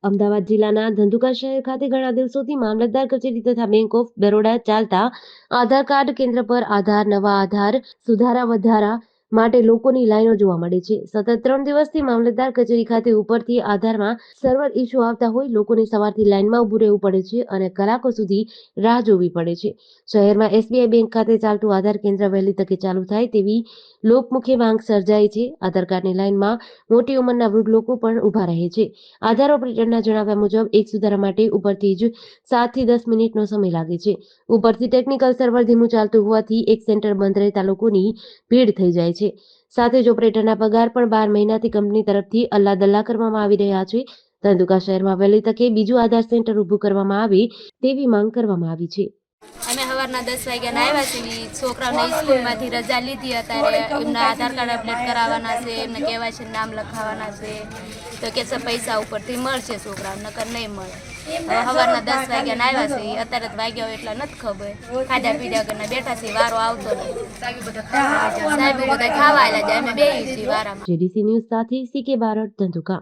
અમદાવાદ જિલ્લાના ધંધુકા શહેર ખાતે ઘણા દિવસોથી મામલતદાર કચેરી તથા બેંક ઓફ બરોડા ચાલતા આધાર કાર્ડ કેન્દ્ર પર નવા આધાર સુધારા વધારા માટે લોકોની લાઈનો જોવા મળે છે. સતત 3 દિવસથી મામલતદાર કચેરી ખાતે ઉપરથી આધારમાં સર્વર ઇસ્યુ આવતા હોય લોકોને સવારથી લાઈનમાં ઊભું રહેવું પડે છે અને કલાકો સુધી રાહ જોવી પડે છે. શહેરમાં એસબીઆઈ બેંક ખાતે ચાલતું આધાર કેન્દ્ર વહેલી તકે ચાલુ થાય તેવી લોકમુખી માંગ સર્જાઈ છે. આધાર કાર્ડની લાઈનમાં મોટી ઉંમરના વૃદ્ધ લોકો પણ ઊભા રહે છે. આધાર ઓપરેટરના જણાવ્યા મુજબ એક સુધારા માટે ઉપરથી જ 7 થી 10 મિનિટનો સમય લાગે છે. ઉપરથી ટેકનિકલ સર્વર ધીમું ચાલતું હોવાથી એક સેન્ટર બંધ રહેતા લોકોની ભીડ થઈ જાય છે. સાથે જ ઓપરેટરના પગાર પણ 12 મહિનાથી કંપની તરફથી અલ્લાદલ્લા કરવામાં આવી રહ્યા છે. ધંધુકા શહેરમાં વહેલી તકે બીજું આધાર સેન્ટર ઊભું કરવામાં આવે તેવી માંગ કરવામાં આવી છે. અમે સવારના 10 વાગ્યાના આવ્યા છીએ. છોકરાઓને સ્કૂલમાંથી રજા લીધી, અત્યારે એમના આધાર કાર્ડ અપડેટ કરાવવાના છે, એમને કેવાયસી નામ લખાવવાના છે. તો કે છે પૈસા ઉપરથી મળશે, છોકરાઓ નકર નહીં મળે. હવે સવારના 10 વાગ્યાના આવ્યા છીએ, અત્યારે જ વાગ્યા એટલા નથી ખબર. ખાધા પીધા વગરના બેઠા છીએ, વારો આવતો નથી. સાહેબ બધા ખાવા આવેલા જાય, અમે બેસી છીએ વારામાં. જેડીસી ન્યૂઝ સાથે સીકે બારડ, ધંધુકા.